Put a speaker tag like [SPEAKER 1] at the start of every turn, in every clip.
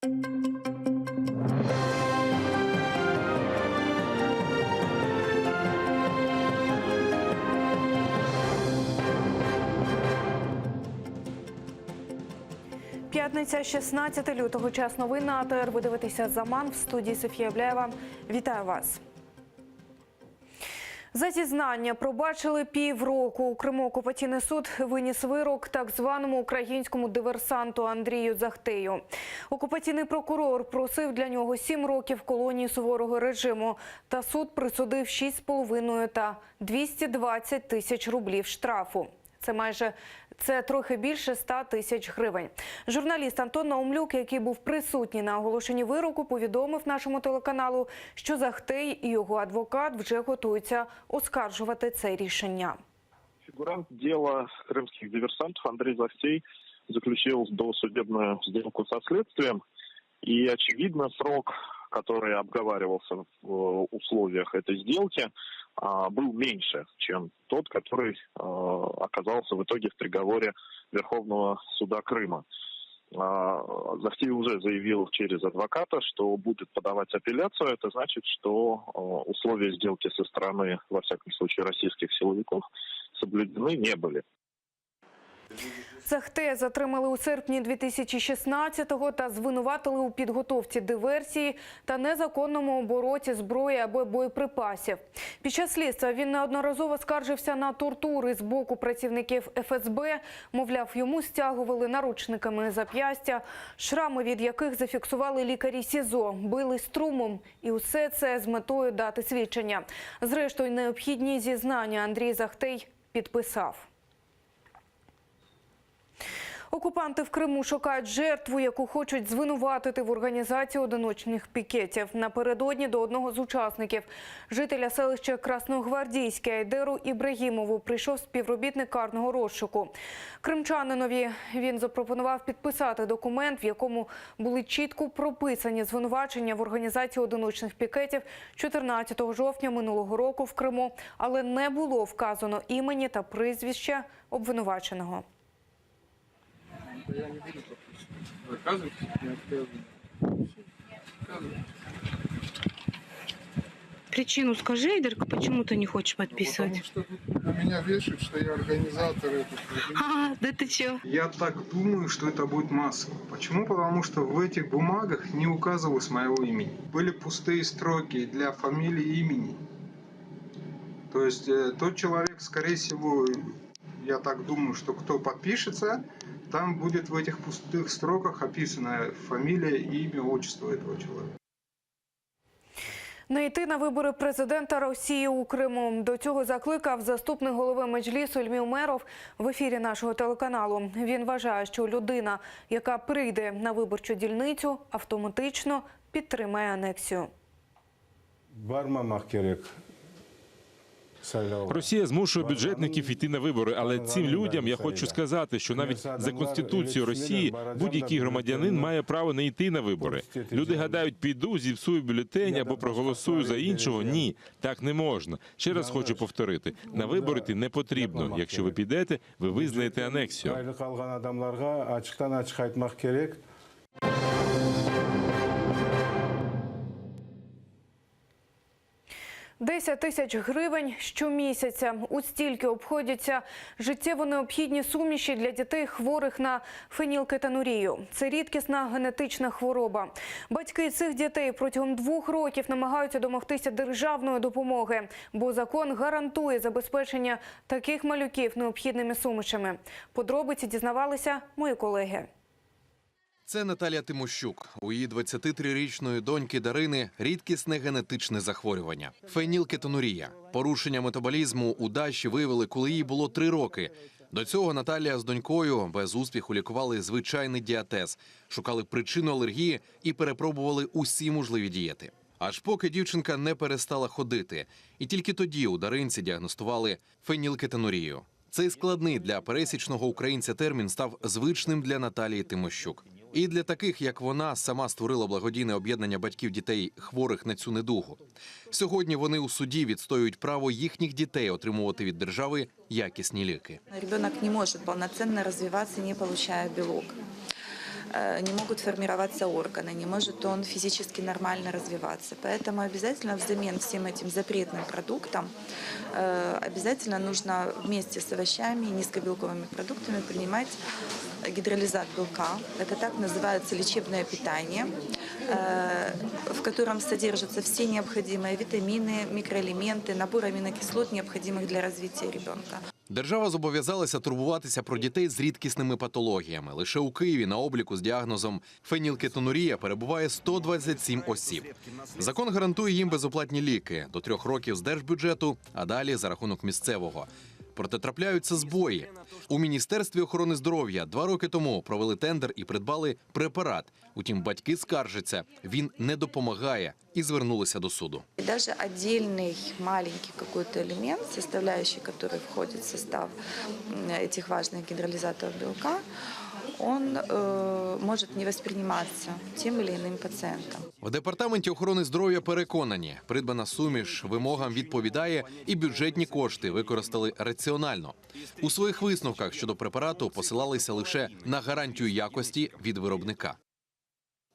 [SPEAKER 1] П'ятниця, 16 лютого. Час новин на АТР. Ви дивитеся «Заман». В студії Софія Бляєва. Вітаю вас. За зізнання пробачили півроку. У Криму окупаційний суд виніс вирок так званому українському диверсанту Андрію Захтею. Окупаційний прокурор просив для нього 7 років колонії суворого режиму. Та суд присудив 6,5 та 220 тисяч рублів штрафу. Це трохи більше 100 тисяч гривень. Журналіст Антон Наумлюк, який був присутній на оголошенні вироку, повідомив нашому телеканалу, що Захтей і його адвокат вже готуються оскаржувати це рішення.
[SPEAKER 2] Фигурант дела крымских диверсантов Андрей Захтей заключил досудебную сделку со следствием. И, очевидно, срок, который обговаривался в условиях этой сделки, был меньше, чем тот, который оказался в итоге в приговоре Верховного суда Крыма. Захтей уже заявил через адвоката, что будет подавать апелляцию. Это значит, что условия сделки со стороны, во всяком случае, российских силовиков соблюдены не были.
[SPEAKER 1] Захтея затримали у серпні 2016-го та звинуватили у підготовці диверсії та незаконному обороті зброї або боєприпасів. Під час слідства він неодноразово скаржився на тортури з боку працівників ФСБ. Мовляв, йому стягували наручниками зап'ястя, шрами від яких зафіксували лікарі СІЗО, били струмом. І усе це з метою дати свідчення. Зрештою, необхідні зізнання Андрій Захтей підписав. Окупанти в Криму шукають жертву, яку хочуть звинуватити в організації одиночних пікетів. Напередодні до одного з учасників, жителя селища Красногвардійське Айдеру Ібрагімову, прийшов співробітник карного розшуку. Кримчанинові він запропонував підписати документ, в якому були чітко прописані звинувачення в організації одиночних пікетів 14 жовтня минулого року в Криму, але не було вказано імені та прізвища обвинуваченого.
[SPEAKER 3] Я не буду подписывать. Вы отказываетесь? Не отказываю.
[SPEAKER 4] Причину скажи, Айдерка, почему ты не хочешь подписывать?
[SPEAKER 3] Потому что тут на меня вешают, что я организатор этого.
[SPEAKER 4] Да ты чё?
[SPEAKER 3] Я так думаю, что это будет массово. Почему? Потому что в этих бумагах не указывалось моего имени. Были пустые строки для фамилии и имени. То есть тот человек, скорее всего, я так думаю, что кто подпишется, там будет в этих пустых строках описана фамилия, имя, отчество этого человека.
[SPEAKER 1] Не йти на вибори президента Росії у Криму. До цього закликав заступник голови Меджлісу Ільмі Умеров в ефірі нашого телеканалу. Він вважає, що людина, яка прийде на виборчу дільницю, автоматично підтримає анексію.
[SPEAKER 5] Росія змушує бюджетників йти на вибори, але цим людям я хочу сказати, що навіть за Конституцією Росії будь-який громадянин має право не йти на вибори. Люди гадають, піду, зіпсую бюлетень або проголосую за іншого. Ні, так не можна. Ще раз хочу повторити, на вибори йти не потрібно. Якщо ви підете, ви визнаєте анексію.
[SPEAKER 1] 10 тисяч гривень щомісяця. У стільки обходяться життєво необхідні суміші для дітей, хворих на фенілкетонурію. Це рідкісна генетична хвороба. Батьки цих дітей протягом 2 років намагаються домогтися державної допомоги, бо закон гарантує забезпечення таких малюків необхідними сумішами. Подробиці дізнавалися мої колеги.
[SPEAKER 6] Це Наталія Тимощук. У її 23-річної доньки Дарини рідкісне генетичне захворювання – фенілкетонурія. Порушення метаболізму у Даші виявили, коли їй було 3 роки. До цього Наталія з донькою без успіху лікували звичайний діатез, шукали причину алергії і перепробували усі можливі дієти. Аж поки дівчинка не перестала ходити. І тільки тоді у Даринці діагностували фенілкетонурію. Цей складний для пересічного українця термін став звичним для Наталії Тимощук. І для таких, як вона, сама створила благодійне об'єднання батьків дітей, хворих на цю недугу. Сьогодні вони у суді відстоюють право їхніх дітей отримувати від держави якісні ліки.
[SPEAKER 7] Ребенок не може повноцінно розвиватися, не отримує білок. не могут формироваться органы, не может он физически нормально развиваться. Поэтому обязательно взамен всем этим запретным продуктам обязательно нужно вместе с овощами и низкобелковыми продуктами принимать гидролизат белка. Это так называется лечебное питание, в котором содержатся все необходимые витамины, микроэлементы, набор аминокислот, необходимых для развития ребенка.
[SPEAKER 6] Держава зобов'язалася турбуватися про дітей з рідкісними патологіями. Лише у Києві на обліку з діагнозом фенілкетонурія перебуває 127 осіб. Закон гарантує їм безоплатні ліки до 3 років з держбюджету, а далі за рахунок місцевого. Проте трапляються збої. У Міністерстві охорони здоров'я 2 роки тому провели тендер і придбали препарат. Утім, батьки скаржаться, він не допомагає і звернулися до суду.
[SPEAKER 7] И даже отдельный маленький какой-то элемент, составляющий, который входит в состав этих важных гидролизатов белка, он может не восприниматься тем или иным пациентом.
[SPEAKER 6] В Департаменті охорони здоров'я переконані, придбана суміш вимогам відповідає і бюджетні кошти використали раціонально. У своїх висновках щодо препарату посилалися лише на гарантію якості від виробника.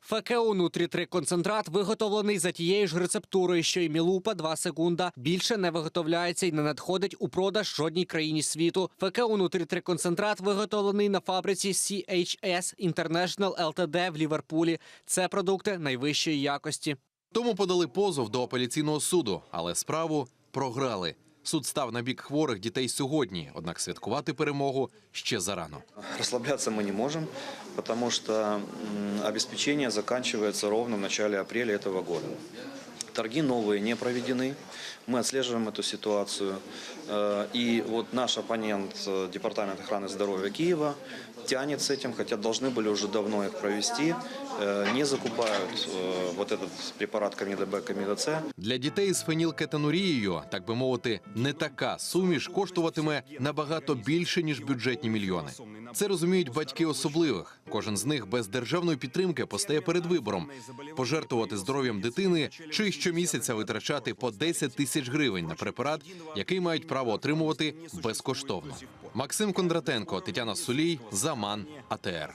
[SPEAKER 8] ФКУ «Нутрі-3-концентрат» виготовлений за тією ж рецептурою, що й Мілупа 2 секунда. Більше не виготовляється і не надходить у продаж жодній країні світу. ФКУ «Нутрі-3-концентрат» виготовлений на фабриці CHS International Ltd в Ліверпулі. Це продукти найвищої якості.
[SPEAKER 6] Тому подали позов до апеляційного суду, але справу програли. Суд став на бік хворих дітей сьогодні, однак святкувати перемогу ще зарано.
[SPEAKER 9] Расслабляться мы не можем, потому что обеспечение заканчивается ровно в начале апреля этого года. Торги новые не проведены. Мы отслеживаем эту ситуацию. И вот наш оппонент, Департамент охраны здоровья Киева, тянет с этим, хотя должны были уже давно их провести. Не закупают вот этот препарат Камида Б, Камида С.
[SPEAKER 6] Для дітей з фенілкетонурією, так би мовити, не така суміш коштуватиме набагато більше, ніж бюджетні мільйони. Це розуміють батьки особливих. Кожен з них без державної підтримки постає перед вибором – пожертвувати здоров'ям дитини чи щомісяця витрачати по 10 тисяч гривень на препарат, який мають право отримувати безкоштовно. Максим Кондратенко, Тетяна Сулій, Заман, АТР.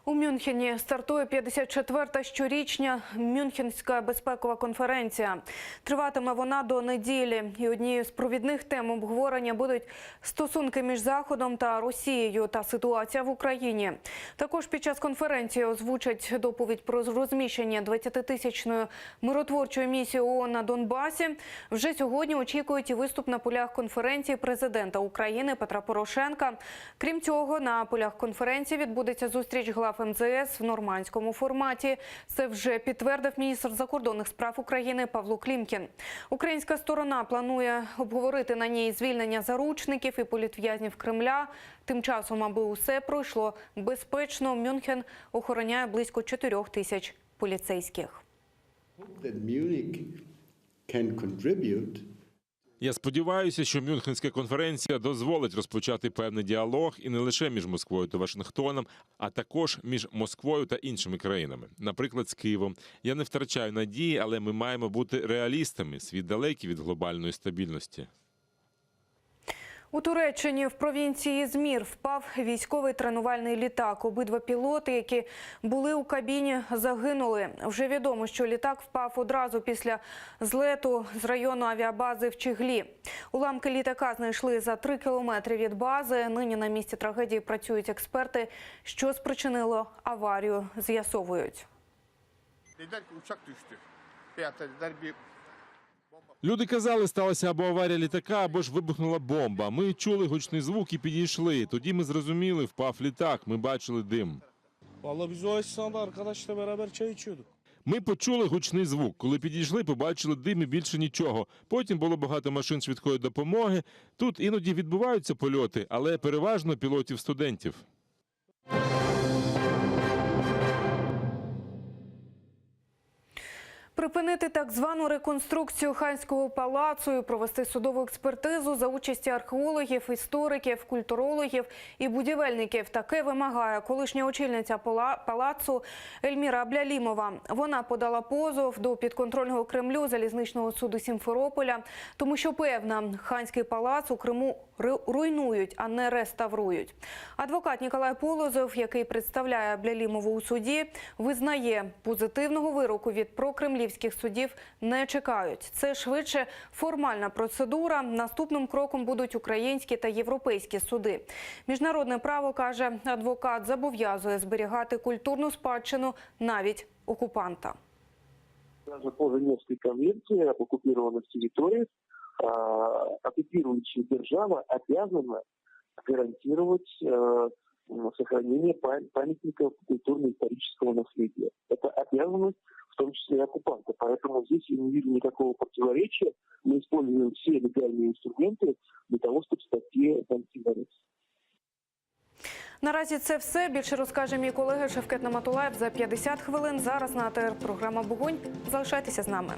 [SPEAKER 1] У Мюнхені стартує 54-та щорічна Мюнхенська безпекова конференція. Триватиме вона до неділі. І однією з провідних тем обговорення будуть стосунки між Заходом та Росією та ситуація в Україні. Також під час конференції озвучать доповідь про розміщення 20-тисячної миротворчої місії ООН на Донбасі. Вже сьогодні очікують і виступ на полях конференції президента України Петра Порошенка. Крім цього, на полях конференції відбудеться зустріч глав МЗС в нормандському форматі. Це вже підтвердив міністр закордонних справ України Павло Клімкін. Українська сторона планує обговорити на ній звільнення заручників і політв'язнів Кремля. Тим часом, аби усе пройшло безпечно, Мюнхен охороняє близько 4 тисяч поліцейських.
[SPEAKER 5] Я сподіваюся, що Мюнхенська конференція дозволить розпочати певний діалог і не лише між Москвою та Вашингтоном, а також між Москвою та іншими країнами, наприклад, з Києвом. Я не втрачаю надії, але ми маємо бути реалістами. Світ далекий від глобальної стабільності.
[SPEAKER 1] У Туреччині в провінції Ізмір впав військовий тренувальний літак. Обидва пілоти, які були у кабіні, загинули. Вже відомо, що літак впав одразу після злету з району авіабази в Чиглі. Уламки літака знайшли за 3 кілометри від бази. Нині на місці трагедії працюють експерти. Що спричинило аварію, з'ясовують.
[SPEAKER 5] Люди казали, сталася або аварія літака, або ж вибухнула бомба. Ми чули гучний звук і підійшли. Тоді ми зрозуміли, впав літак, ми бачили дим. Ми почули гучний звук. Коли підійшли, побачили дим і більше нічого. Потім було багато машин швидкої допомоги. Тут іноді відбуваються польоти, але переважно пілотів-студентів.
[SPEAKER 1] Припинити так звану реконструкцію Ханського палацу і провести судову експертизу за участі археологів, істориків, культурологів і будівельників. Таке вимагає колишня очільниця палацу Ельміра Аблялімова. Вона подала позов до підконтрольного Кремлю залізничного суду Сімферополя, тому що певна, Ханський палац у Криму руйнують, а не реставрують. Адвокат Ніколай Полозов, який представляє Аблялімову у суді, визнає, позитивного вироку від прокремлівських судів не чекають. Це швидше формальна процедура. Наступним кроком будуть українські та європейські суди. Міжнародне право, каже адвокат, зобов'язує зберігати культурну спадщину навіть окупанта.
[SPEAKER 10] Даже по Женевской конвенции об оккупированных территориях оккупирующая держава обязана гарантировать сохранение памятников культурно-исторического наследия. Это обязанность в том числе и оккупанта. Поэтому здесь я не вижу никакого противоречия. Мы используем все легальные инструменты для того, чтобы статьи санкционировать.
[SPEAKER 1] Наразі це все. Більше розкаже мій колега Шевкет Наматулаєв за 50 хвилин. Зараз на АТР програма «Бугунь». Залишайтеся з нами.